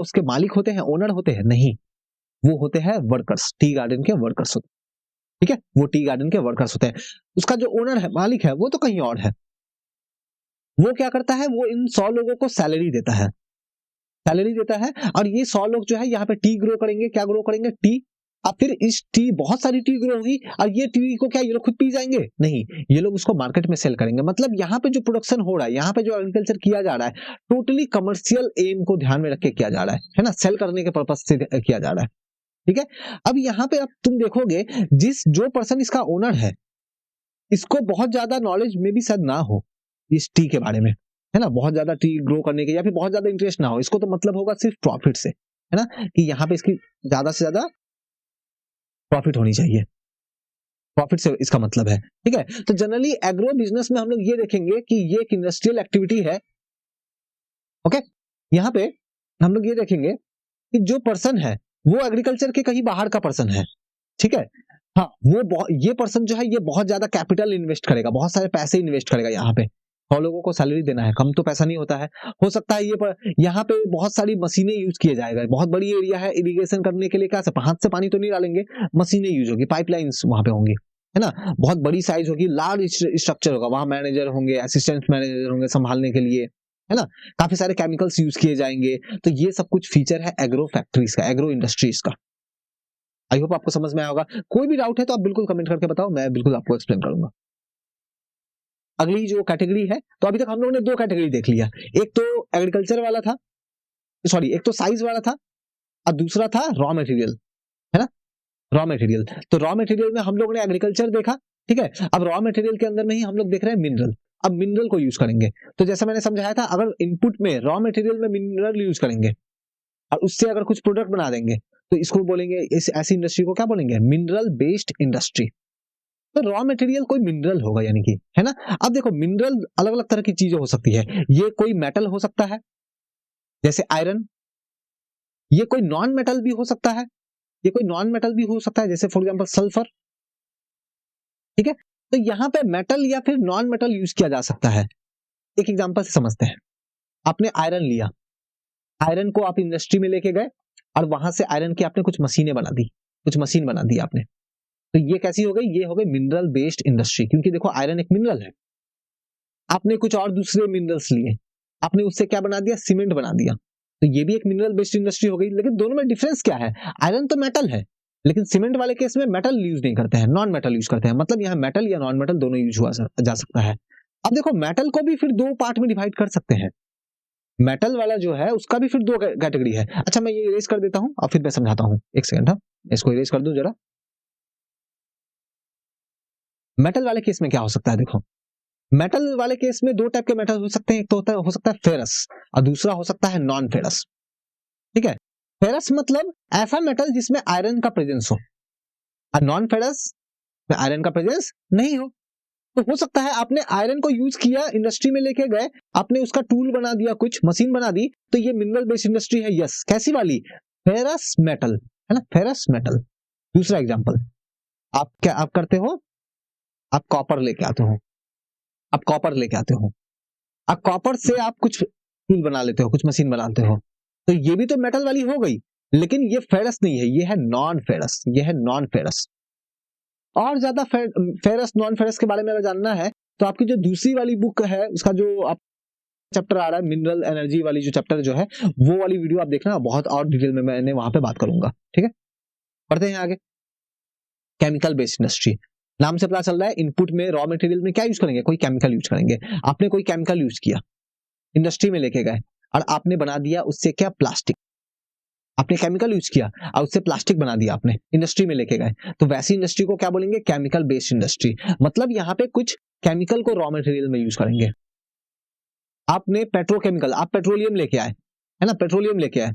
उसके मालिक होते हैं, ओनर होते हैं? नहीं, वो होते हैं वर्कर्स, टी गार्डन के वर्कर्स होते हैं। ठीक है, वो टी गार्डन के वर्कर्स होते हैं। उसका जो ओनर है, मालिक है, वो तो कहीं और है। वो क्या करता है, वो इन 100 लोगों को सैलरी देता है, सैलरी देता है, और ये 100 लोग जो है यहाँ पे टी ग्रो करेंगे। क्या ग्रो करेंगे? टी। अब फिर इस टी, बहुत सारी टी ग्रो होगी, और ये टी को क्या ये लोग खुद पी जाएंगे? नहीं, ये लोग उसको मार्केट में सेल करेंगे। मतलब यहाँ पे जो प्रोडक्शन हो रहा है, यहाँ पे जो एग्रीकल्चर किया जा रहा है, टोटली कमर्शियल एम को ध्यान में रख के किया जा रहा है ना, सेल करने के पर्पज से किया जा रहा है। ठीक है, अब यहाँ पे अब तुम देखोगे, जो पर्सन इसका ओनर है, इसको बहुत ज्यादा नॉलेज में भी शायद ना हो इस टी के बारे में, है ना, बहुत ज्यादा टी ग्रो करने के, या फिर बहुत ज्यादा इंटरेस्ट ना हो। इसको तो मतलब होगा सिर्फ प्रॉफिट से, है ना, कि यहाँ पे इसकी ज्यादा से ज्यादा प्रॉफिट होनी चाहिए, प्रॉफिट से इसका मतलब है। ठीक है, तो जनरली एग्रो बिजनेस में हम लोग ये देखेंगे कि ये एक इंडस्ट्रियल एक्टिविटी है। ओके, यहाँ पे हम लोग ये देखेंगे कि जो पर्सन है वो एग्रीकल्चर के कहीं बाहर का पर्सन है। ठीक है, हाँ, ये पर्सन जो है, ये बहुत ज्यादा कैपिटल इन्वेस्ट करेगा, बहुत सारे पैसे इन्वेस्ट करेगा। यहाँ पे 100 लोगों को सैलरी देना है, कम तो पैसा नहीं होता है। हो सकता है यहाँ पे बहुत सारी मशीनें यूज किए जाएगा, बहुत बड़ी एरिया है इरिगेशन करने के लिए। क्या हाथ से पानी तो नहीं डालेंगे, मशीनें यूज होगी, पाइपलाइंस वहां पे होंगी, है ना, बहुत बड़ी साइज होगी, लार्ज स्ट्रक्चर होगा, वहां मैनेजर होंगे, असिस्टेंट मैनेजर होंगे संभालने के लिए, है ना, काफी सारे केमिकल्स यूज किए जाएंगे। तो ये सब कुछ फीचर है एग्रो फैक्ट्रीज का, एग्रो इंडस्ट्रीज का। आई होप आपको समझ में आया होगा। कोई भी डाउट है तो आप बिल्कुल कमेंट करके बताओ, मैं बिल्कुल आपको एक्सप्लेन करूंगा। अगली जो कैटेगरी है, तो अभी तक हम लोगों ने 2 कैटेगरी देख लिया। एक तो एग्रीकल्चर वाला था, सॉरी, एक तो साइज वाला था, और दूसरा था रॉ मटेरियल, है ना, रॉ मटेरियल। तो रॉ मटेरियल में हम लोगों ने एग्रीकल्चर देखा। ठीक है, अब रॉ मटेरियल के अंदर में ही हम लोग देख रहे हैं मिनरल। अब मिनरल को यूज करेंगे, तो जैसे मैंने समझाया था, अगर इनपुट में रॉ मटेरियल में मिनरल यूज करेंगे और उससे अगर कुछ प्रोडक्ट बना देंगे, तो इसको बोलेंगे, इस ऐसी इंडस्ट्री को क्या बोलेंगे? Mineral based industry. तो रॉ मटेरियल कोई मिनरल होगा, यानी कि, है ना। अब देखो, मिनरल अलग अलग तरह की चीजें हो सकती है। ये कोई मेटल हो सकता है, जैसे आयरन। ये कोई नॉन मेटल भी हो सकता है, ये कोई नॉन मेटल भी हो सकता है, जैसे फॉर एग्जांपल सल्फर। ठीक है, तो यहाँ पे मेटल या फिर नॉन मेटल यूज किया जा सकता है। एक एग्जांपल से समझते हैं। आपने आयरन लिया, आयरन को आप इंडस्ट्री में लेके गए, और वहां से आयरन की आपने कुछ मशीनें बना दी, कुछ मशीन बना दी आपने। तो ये कैसी हो गई? ये हो गई मिनरल बेस्ड इंडस्ट्री, क्योंकि देखो आयरन एक मिनरल है। आपने कुछ और दूसरे मिनरल्स लिए, आपने उससे क्या बना दिया? सीमेंट बना दिया। तो ये भी एक मिनरल बेस्ड इंडस्ट्री हो गई। लेकिन दोनों में डिफरेंस क्या है? आयरन तो मेटल है, लेकिन सीमेंट वाले केस में मेटल यूज नहीं करते हैं, नॉन मेटल यूज करते हैं। मतलब यहाँ मेटल या नॉन मेटल दोनों यूज हुआ जा सकता है। अब देखो, मेटल को भी फिर 2 पार्ट में डिवाइड कर सकते हैं। मेटल वाला जो है उसका भी फिर 2 कैटेगरी है। अच्छा, मैं ये इरेज कर देता हूं और फिर मैं समझाता हूं। एक सेकंड, हाँ, इसको इरेज कर दूं जरा। मेटल वाले केस में क्या हो सकता है? देखो, मेटल वाले केस में 2 टाइप के मेटल हो सकते हैं। एक तो हो सकता है फेरस, और दूसरा हो सकता है नॉन फेरस। ठीक है, फेरस मतलब ऐसा मेटल जिसमें आयरन का प्रेजेंस हो, और नॉन फेरस में आयरन का प्रेजेंस नहीं हो। तो हो सकता है आपने आयरन को यूज किया, इंडस्ट्री में लेके गए, आपने उसका टूल बना दिया, कुछ मशीन बना दी, तो ये मिनरल बेस्ड इंडस्ट्री है। यस, कैसी वाली? फेरस मेटल, है ना, फेरस मेटल। दूसरा एग्जांपल, आप करते हो, आप कॉपर लेके आते हो, आप कॉपर लेके आते हो, आप कॉपर से आप कुछ टूल बना लेते हो, कुछ मशीन बनाते हो। तो ये भी तो मेटल वाली हो गई, लेकिन ये फेरस नहीं है, ये है नॉन फेरस, ये है नॉन फेरस। और ज्यादा फेरस नॉन फेरस के बारे में अगर जानना है, तो आपकी जो दूसरी वाली बुक है, उसका जो आप चैप्टर आ रहा है, मिनरल एनर्जी वाली जो चैप्टर जो है, वो वाली वीडियो आप देखना, बहुत और डिटेल में मैंने वहां पे बात करूंगा। ठीक है, पढ़ते हैं आगे। केमिकल बेस्ड इंडस्ट्री, नाम से पता चल रहा है, इनपुट में रॉ मटेरियल में क्या यूज करेंगे? कोई केमिकल यूज करेंगे। आपने कोई केमिकल यूज किया, इंडस्ट्री में लेके गए, और आपने बना दिया उससे क्या? प्लास्टिक। आपने केमिकल यूज किया और उससे प्लास्टिक बना दिया, आपने इंडस्ट्री में लेके गए, तो वैसी इंडस्ट्री को क्या बोलेंगे? Chemical based industry. मतलब यहाँ पे कुछ केमिकल को रॉ मटेरियल में यूज करेंगे। आपने पेट्रोकेमिकल, आप पेट्रोलियम लेके आए, है ना, पेट्रोलियम लेके आए,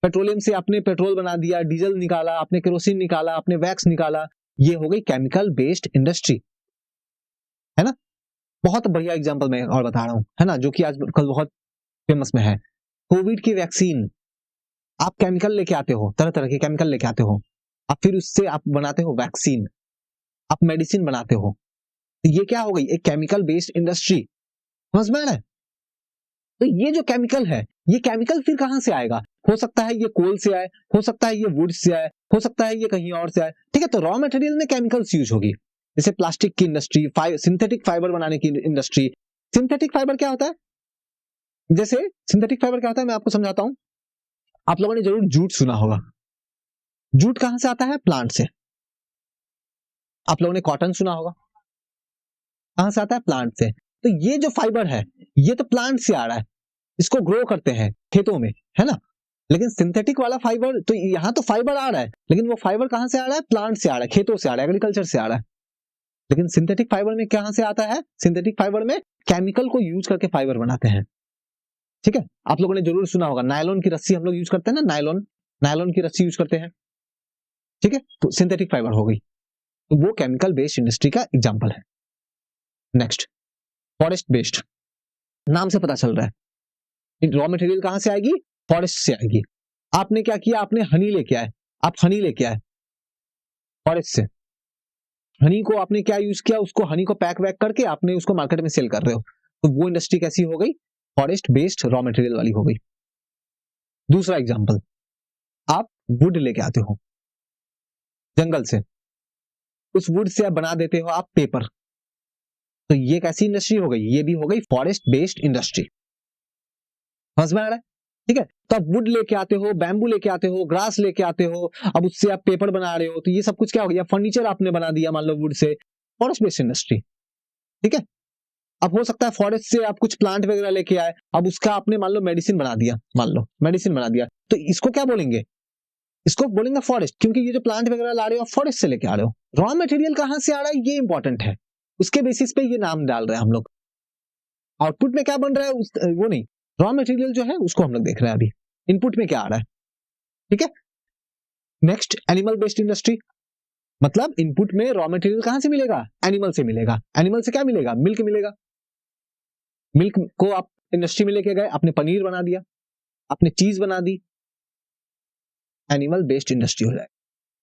पेट्रोलियम से आपने पेट्रोल बना दिया, डीजल निकाला, आपने केरोसिन निकाला, आपने वैक्स निकाला। ये हो गई केमिकल बेस्ड इंडस्ट्री, है ना। बहुत बढ़िया एग्जांपल मैं और बता रहा हूं, है ना, जो कि आजकल बहुत फेमस में है। कोविड की वैक्सीन, आप केमिकल लेके आते हो, तरह तरह के केमिकल लेके आते हो, आप फिर उससे आप बनाते हो वैक्सीन, आप मेडिसिन बनाते हो। तो ये क्या हो गई? एक केमिकल बेस्ड इंडस्ट्री। समझ में आ रहा है? तो ये जो केमिकल है, ये केमिकल फिर कहां से आएगा? हो सकता है ये कोल से आए, हो सकता है ये वुड से आए, हो सकता है ये कहीं और से आए, ठीक है। तो रॉ मटेरियल में केमिकल्स यूज होगी, जैसे प्लास्टिक की इंडस्ट्री, सिंथेटिक फाइबर बनाने की इंडस्ट्री। सिंथेटिक फाइबर क्या होता है? जैसे सिंथेटिक फाइबर क्या होता है मैं आपको समझाता हूं। आप लोगों ने जरूर जूट सुना होगा। जूट कहां से आता है? प्लांट से। आप लोगों ने कॉटन सुना होगा, कहां से आता है? प्लांट से। तो ये जो फाइबर है ये तो प्लांट से आ रहा है, इसको ग्रो करते हैं खेतों में, है ना। लेकिन सिंथेटिक वाला फाइबर, तो यहां तो फाइबर आ रहा है, लेकिन वो फाइबर कहां से आ रहा है? प्लांट से आ रहा है, खेतों से आ रहा है, एग्रीकल्चर से आ रहा है। लेकिन सिंथेटिक फाइबर में कहां से आता है? सिंथेटिक फाइबर में केमिकल को यूज करके फाइबर बनाते हैं, ठीक है। आप लोगों ने जरूर सुना होगा नायलॉन की रस्सी हम लोग यूज करते हैं ना, नायलॉन की रस्सी यूज करते हैं, ठीक है। तो सिंथेटिक फाइबर हो गई, तो वो केमिकल बेस्ड इंडस्ट्री का एग्जांपल है। नेक्स्ट, फॉरेस्ट बेस्ड, नाम से पता चल रहा है रॉ मटेरियल कहां से आएगी? फॉरेस्ट से आएगी। आपने क्या किया? आपने हनी लेके आए, आप हनी लेके आए फॉरेस्ट से। हनी को आपने क्या यूज किया? उसको हनी को पैक वैक करके आपने उसको मार्केट में सेल कर रहे हो, तो वो इंडस्ट्री कैसी हो गई? फॉरेस्ट बेस्ड रॉ मटेरियल वाली हो गई। दूसरा एग्जांपल, आप वुड लेके आते हो जंगल से, उस वुड से आप बना देते हो आप पेपर, तो ये कैसी इंडस्ट्री हो गई? ये भी हो गई फॉरेस्ट बेस्ड इंडस्ट्री। समझ में आ रहा है? ठीक है। तो आप वुड लेके आते हो, बैम्बू लेके आते हो, ग्रास लेके आते हो, अब उससे आप पेपर बना रहे हो, तो ये सब कुछ क्या हो गया? फर्नीचर आपने बना दिया मान लो वुड से, फॉरेस्ट बेस्ड इंडस्ट्री, ठीक है। अब हो सकता है फॉरेस्ट से आप कुछ प्लांट वगैरह लेके आए, अब उसका आपने मान लो मेडिसिन बना दिया, मान लो मेडिसिन बना दिया, तो इसको क्या बोलेंगे? इसको बोलेंगे फॉरेस्ट, क्योंकि ये जो प्लांट वगैरह ला रहे हो आप फॉरेस्ट से लेके आ रहे हो। रॉ मटेरियल कहां से आ रहा है ये इंपॉर्टेंट है, उसके बेसिस पे ये नाम डाल रहे हैं हम लोग। आउटपुट में क्या बन रहा है वो नहीं, रॉ मटेरियल जो है उसको हम लोग देख रहे हैं अभी, इनपुट में क्या आ रहा है, ठीक है। नेक्स्ट, एनिमल बेस्ड इंडस्ट्री, मतलब इनपुट में रॉ मटेरियल कहां से मिलेगा? एनिमल से मिलेगा। एनिमल से क्या मिलेगा? मिल्क मिलेगा। मिल्क को आप इंडस्ट्री में लेके गए, आपने पनीर बना दिया, आपने चीज बना दी, एनिमल बेस्ड इंडस्ट्री हो जाए।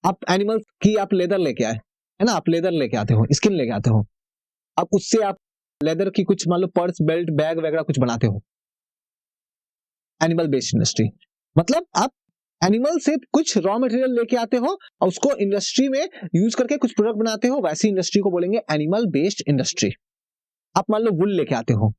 आप एनिमल की आप लेदर लेके आए, है ना, आप लेदर लेके आते हो, स्किन लेके आते हो, अब उससे आप लेदर की कुछ मान लो पर्स, बेल्ट, बैग वगैरह कुछ बनाते हो, एनिमल बेस्ड इंडस्ट्री। मतलब आप एनिमल से कुछ रॉ मटेरियल लेके आते हो और उसको इंडस्ट्री में यूज करके कुछ प्रोडक्ट बनाते हो, वैसी इंडस्ट्री को बोलेंगे एनिमल बेस्ड इंडस्ट्री। आप मान लो वुल लेके आते हो,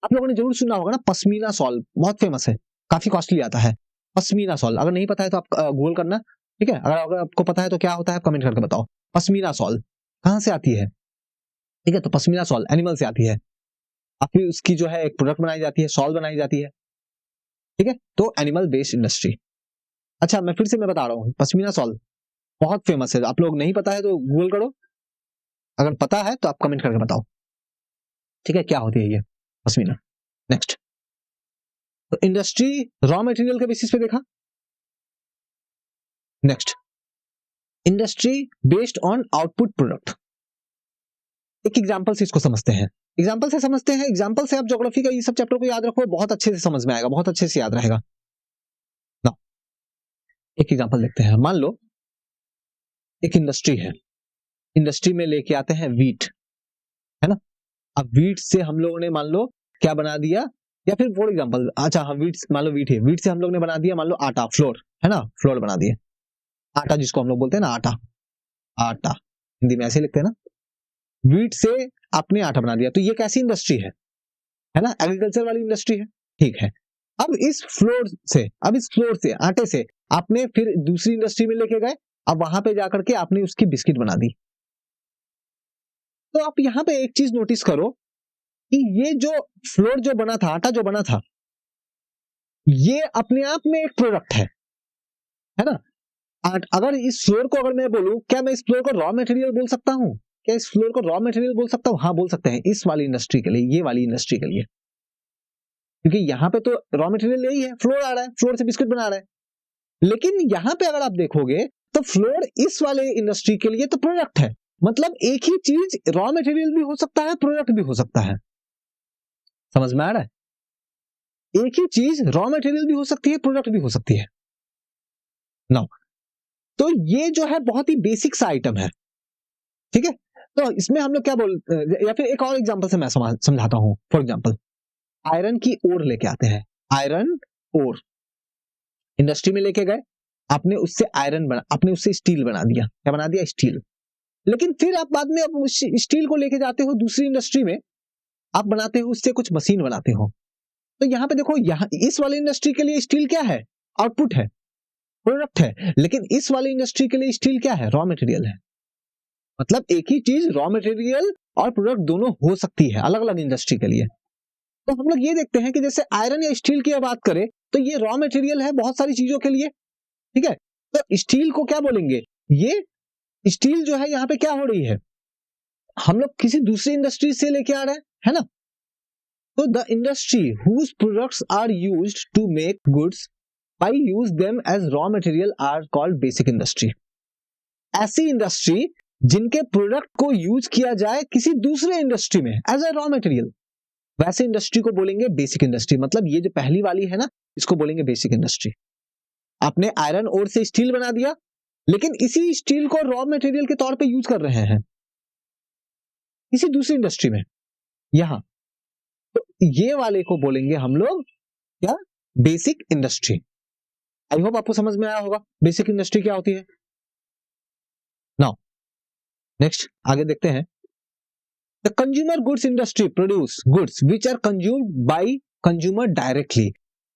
आप लोगों ने जरूर सुना होगा ना पश्मीना शॉल, बहुत फेमस है, काफी कॉस्टली आता है पश्मीना शॉल। अगर नहीं पता है तो आप गूगल करना, ठीक है। अगर आपको पता है तो क्या होता है कमेंट करके बताओ। पश्मीना शॉल कहां से आती है? ठीक है, तो पश्मीना शॉल एनिमल से आती है, और फिर उसकी जो है एक प्रोडक्ट बनाई जाती है, शॉल बनाई जाती है, ठीक है। तो एनिमल बेस्ड इंडस्ट्री। अच्छा, मैं फिर से मैं बता रहा हूँ, पश्मीना शॉल बहुत फेमस है, आप लोग नहीं पता है तो गूगल करो, अगर पता है तो आप कमेंट करके बताओ, ठीक है, क्या होती है ये पश्मीना। नेक्स्ट, तो इंडस्ट्री रॉ मटेरियल के बेसिस पे देखा। Next, industry based on output product. एक एग्जांपल से इसको समझते हैं, एग्जांपल से समझते हैं, एग्जांपल से आप ज्योग्राफी का ये सब चैप्टर को याद रखो, बहुत अच्छे से समझ में आएगा, बहुत अच्छे से याद रहेगा ना। एक एग्जांपल देखते हैं, मान लो एक इंडस्ट्री है, इंडस्ट्री में लेके आते हैं वीट, है ना। अब वीट से हम लोगों ने मान लो क्या बना दिया, या फिर फॉर एग्जांपल, अच्छा हाँ वीट, मान लो वीट है, वीट से हम लोग ने बना दिया मान लो आटा, फ्लोर, है ना, फ्लोर बना दिए, आटा जिसको हम लोग बोलते हैं ना, आटा, आटा हिंदी में ऐसे लिखते हैं ना, वीट से आपने आटा बना दिया, तो ये कैसी इंडस्ट्री है ना, एग्रीकल्चर वाली इंडस्ट्री है, ठीक है। अब इस फ्लोर से आटे से आपने फिर दूसरी इंडस्ट्री में लेके गए, अब वहां पे जाकर के आपने उसकी बिस्किट बना दी। तो आप यहां पे एक चीज नोटिस करो कि ये जो फ्लोर जो बना था, आटा जो बना था, ये अपने आप में एक प्रोडक्ट है ना। अगर इस फ्लोर को अगर मैं बोलूं, क्या मैं इस फ्लोर को रॉ मटेरियल बोल सकता हूं? क्या इस फ्लोर को रॉ मटेरियल बोल सकता हूं? हाँ बोल सकते हैं, इस वाली इंडस्ट्री के लिए, ये वाली इंडस्ट्री के लिए, क्योंकि यहां पे तो रॉ मटेरियल यही है, फ्लोर आ रहा है, फ्लोर से बिस्किट बना रहा है। लेकिन यहां पे अगर आप देखोगे तो फ्लोर इस वाले इंडस्ट्री के लिए तो प्रोडक्ट है, मतलब एक ही चीज रॉ मटेरियल भी हो सकता है, प्रोडक्ट भी हो सकता है। समझ में आ रहा है? एक ही चीज रॉ मटेरियल भी हो सकती है, प्रोडक्ट भी हो सकती है ना। तो ये जो है बहुत ही बेसिक सा आइटम है, ठीक है। तो इसमें हम लोग क्या या फिर एक और एग्जांपल से मैं समझाता हूं। फॉर एग्जांपल, आयरन की ओर लेके आते हैं, आयरन ओर, इंडस्ट्री में लेके गए, आपने उससे आपने उससे स्टील बना दिया। क्या बना दिया? स्टील। लेकिन फिर आप बाद में अब स्टील को लेके जाते हो दूसरी इंडस्ट्री में, आप बनाते हो उससे कुछ मशीन बनाते हो। तो यहाँ पे देखो, यहाँ इस वाली इंडस्ट्री के लिए स्टील क्या है? आउटपुट है, प्रोडक्ट है। लेकिन इस वाली इंडस्ट्री के लिए स्टील क्या है? रॉ मटेरियल है। मतलब एक ही चीज रॉ मटेरियल और प्रोडक्ट दोनों हो सकती है अलग अलग इंडस्ट्री के लिए। तो हम लोग ये देखते हैं कि जैसे आयरन या स्टील की बात करें तो ये रॉ मटेरियल है बहुत सारी चीजों के लिए, ठीक है। तो स्टील को क्या बोलेंगे? ये स्टील जो है यहाँ पे क्या हो रही है, हम लोग किसी दूसरी इंडस्ट्री से लेके आ रहे हैं, है ना। तो the industry whose products are used to make goods by use them as raw material are called basic industry. ऐसी इंडस्ट्री जिनके प्रोडक्ट को यूज किया जाए किसी दूसरे इंडस्ट्री में एज ए रॉ मटेरियल, वैसे इंडस्ट्री को बोलेंगे बेसिक इंडस्ट्री। मतलब ये जो पहली वाली है ना, इसको बोलेंगे बेसिक इंडस्ट्री। आपने आयरन ओर से स्टील बना दिया, लेकिन इसी स्टील को रॉ मटेरियल के तौर पे यूज कर रहे हैं किसी दूसरी इंडस्ट्री में यहां, तो ये वाले को बोलेंगे हम लोग क्या? Basic industry. आई होप आपको समझ में आया होगा बेसिक इंडस्ट्री क्या होती है। नाउ नेक्स्ट आगे देखते हैं। The consumer goods industry produce goods which are consumed by consumer directly.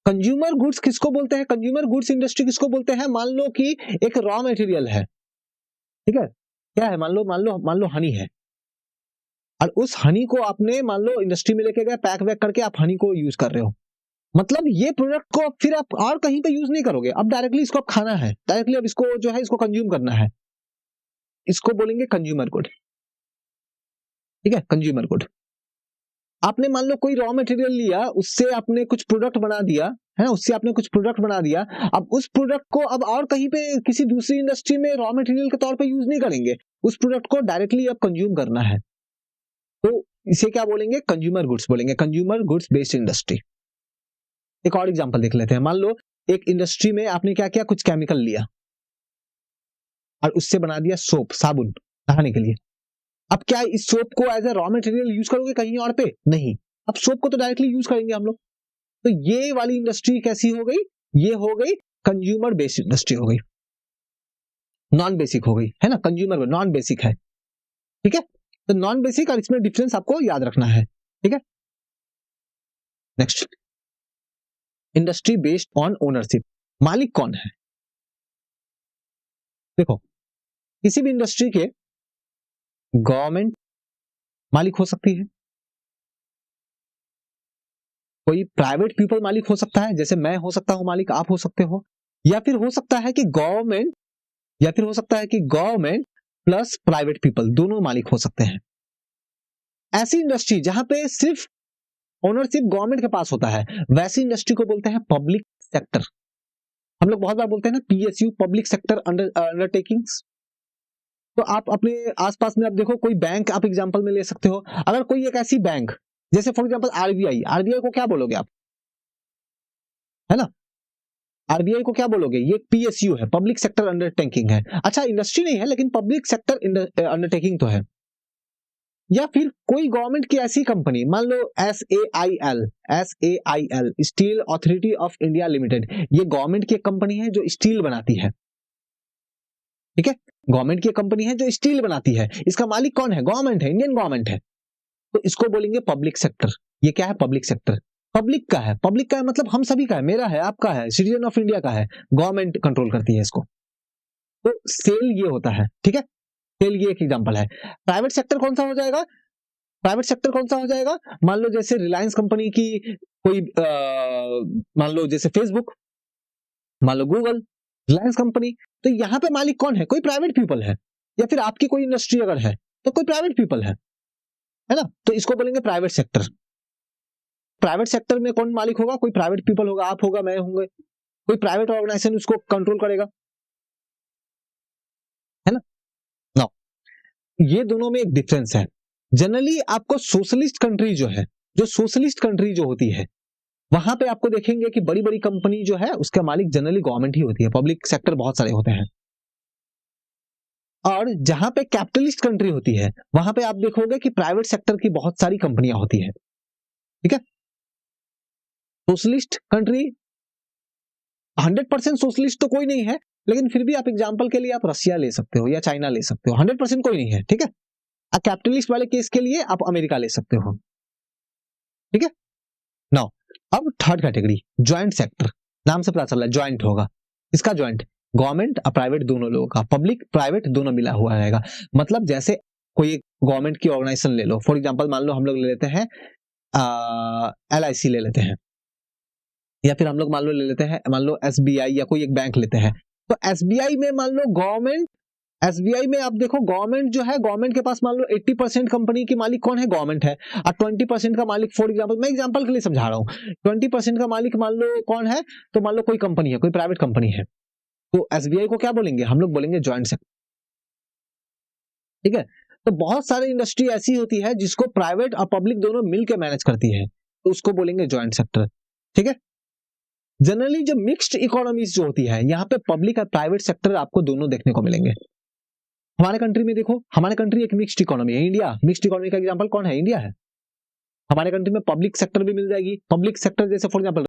Consumer goods किसको बोलते हैं? कंज्यूमर गुड्स इंडस्ट्री किसको बोलते हैं? मान लो कि एक रॉ मटेरियल है, ठीक है, क्या है? मान लो हनी है, और उस हनी को आपने मान लो इंडस्ट्री में लेके गए, पैक वैक करके आप हनी को यूज कर रहे हो। मतलब ये प्रोडक्ट को फिर आप और कहीं पे यूज नहीं करोगे, अब डायरेक्टली इसको आप खाना है, डायरेक्टली अब इसको जो है इसको कंज्यूम करना है, इसको बोलेंगे कंज्यूमर गुड, ठीक है, कंज्यूमर गुड। आपने मान लो कोई रॉ मटेरियल लिया, उससे आपने कुछ प्रोडक्ट बना दिया, है ना, उससे आपने कुछ प्रोडक्ट बना दिया। अब उस प्रोडक्ट को अब और कहीं पे किसी दूसरी इंडस्ट्री में रॉ मटेरियल के तौर पे यूज नहीं करेंगे, उस प्रोडक्ट को डायरेक्टली अब कंज्यूम करना है, तो इसे क्या बोलेंगे? कंज्यूमर गुड्स बोलेंगे, कंज्यूमर गुड्स बेस्ड इंडस्ट्री। एक और एग्जांपल देख लेते हैं। मान लो एक इंडस्ट्री में आपने क्या किया, कुछ केमिकल लिया और उससे बना दिया सोप, साबुन नहाने के लिए। अब क्या इस सोप को as a raw material use करोगे कहीं और पे? नहीं, अब सोप को तो डायरेक्टली यूज करेंगे हम लोग। तो ये वाली इंडस्ट्री कैसी हो गई? ये हो गई कंज्यूमर बेस्ड इंडस्ट्री हो गई, नॉन बेसिक हो गई, है ना। कंज्यूमर नॉन बेसिक है, ठीक है। तो नॉन बेसिक और इसमें डिफरेंस आपको याद रखना है, ठीक है। Next, industry based on ownership. मालिक कौन है? देखो, किसी भी इंडस्ट्री के गवर्नमेंट मालिक हो सकती है, कोई प्राइवेट पीपल मालिक हो सकता है, जैसे मैं हो सकता हूं मालिक, आप हो सकते हो, या फिर हो सकता है कि गवर्नमेंट, या फिर हो सकता है कि गवर्नमेंट प्लस प्राइवेट पीपल दोनों मालिक हो सकते हैं। ऐसी इंडस्ट्री जहां पे सिर्फ ओनरशिप गवर्नमेंट के पास होता है, वैसी इंडस्ट्री को बोलते हैं पब्लिक सेक्टर। हम लोग बहुत बार बोलते हैं ना पीएसयू, पब्लिक सेक्टर अंडरटेकिंग्स। तो आप अपने आसपास में आप देखो, कोई बैंक आप एग्जांपल में ले सकते हो। अगर कोई एक ऐसी बैंक, जैसे फॉर एग्जांपल आरबीआई, आरबीआई को क्या बोलोगे आप? है ना, आरबीआई को क्या बोलोगे? ये पीएसयू है, पब्लिक सेक्टर अंडरटेकिंग है। अच्छा, इंडस्ट्री नहीं है लेकिन पब्लिक सेक्टर अंडरटेकिंग तो है। या फिर कोई गवर्नमेंट की ऐसी कंपनी, मान लो SAIL, steel authority of India limited, ये गवर्नमेंट की एक कंपनी है जो स्टील बनाती है, ठीक है। गवर्नमेंट की कंपनी है जो स्टील बनाती है, इसका मालिक कौन है? गवर्नमेंट है, इंडियन गवर्नमेंट है, तो इसको बोलेंगे पब्लिक सेक्टर। ये क्या है? Public sector. पब्लिक का है, पब्लिक का है मतलब हम सभी का है, मेरा है, आपका है, सिटीजन ऑफ इंडिया का है, गवर्नमेंट कंट्रोल करती है इसको। तो सेल ये होता है, ठीक है, सेल ये एक एग्जांपल है। प्राइवेट सेक्टर कौन सा हो जाएगा? प्राइवेट सेक्टर कौन सा हो जाएगा? मान लो जैसे रिलायंस कंपनी की कोई मान लो जैसे फेसबुक, मान लो गूगल, रिलायंस कंपनी, तो यहां पे मालिक कौन है? कोई प्राइवेट पीपल है। या फिर आपकी कोई इंडस्ट्री अगर है तो कोई प्राइवेट पीपल है ना, तो इसको बोलेंगे प्राइवेट सेक्टर। प्राइवेट सेक्टर में कौन मालिक होगा? कोई प्राइवेट पीपल होगा, आप होगा, मैं होंगे, कोई प्राइवेट ऑर्गेनाइजेशन उसको कंट्रोल करेगा, है ना। नाउ ये दोनों में एक डिफरेंस है। जनरली आपको सोशलिस्ट कंट्री जो है, जो सोशलिस्ट कंट्री जो होती है, वहां पे आपको देखेंगे कि बड़ी बड़ी कंपनी जो है उसका मालिक जनरली गवर्नमेंट ही होती है, पब्लिक सेक्टर बहुत सारे होते हैं। और जहां पे कैपिटलिस्ट कंट्री होती है वहां पे आप देखोगे कि प्राइवेट सेक्टर की बहुत सारी कंपनियां होती है, ठीक है। सोशलिस्ट कंट्री 100% सोशलिस्ट तो कोई नहीं है, लेकिन फिर भी आप एग्जांपल के लिए आप रशिया ले सकते हो या चाइना ले सकते हो, 100% कोई नहीं है, ठीक है। कैपिटलिस्ट वाले केस के लिए आप अमेरिका ले सकते हो, ठीक है। नाउ अब थर्ड कैटेगरी ज्वाइंट सेक्टर, नाम से पता चल रहा है ज्वाइंट होगा। इसका ज्वाइंट गवर्नमेंट और प्राइवेट दोनों लोगों का, पब्लिक प्राइवेट दोनों मिला हुआ रहेगा। मतलब जैसे कोई एक गवर्नमेंट की ऑर्गेनाइजेशन ले लो, फॉर एग्जांपल मान लो हम लोग ले लेते हैं LIC ले लेते हैं, या फिर हम लोग मान लो ले लेते हैं, मान लो SBI या कोई एक बैंक लेते हैं। तो SBI में मान लो गवर्नमेंट, SBI में आप देखो गवर्नमेंट जो है, गवर्नमेंट के पास मान लो 80% कंपनी की मालिक कौन है, गवर्नमेंट है, और 20% का मालिक, फॉर एग्जांपल मैं एग्जांपल के लिए समझा रहा हूं, 20% का मालिक मान लो कौन है, तो मान लो कोई कंपनी है, कोई प्राइवेट कंपनी है, तो SBI को क्या बोलेंगे हम लोग, बोलेंगे ज्वाइंट सेक्टर, ठीक है। तो बहुत सारी इंडस्ट्री ऐसी होती है जिसको प्राइवेट और पब्लिक दोनों मिलकर मैनेज करती है, तो उसको बोलेंगे ज्वाइंट सेक्टर, ठीक है। जनरली जो मिक्स्ड इकोनॉमीज जो होती है, यहाँ पे पब्लिक और प्राइवेट सेक्टर आपको दोनों देखने को मिलेंगे। हमारे कंट्री में देखो, हमारे कंट्री एक मिक्स्ड इकोनॉमी है, इंडिया मिक्स्ड इकोनॉमी का एग्जांपल कौन है, इंडिया है। हमारे कंट्री में पब्लिक सेक्टर भी मिल जाएगी, पब्लिक सेक्टर जैसे फॉर एग्जांपल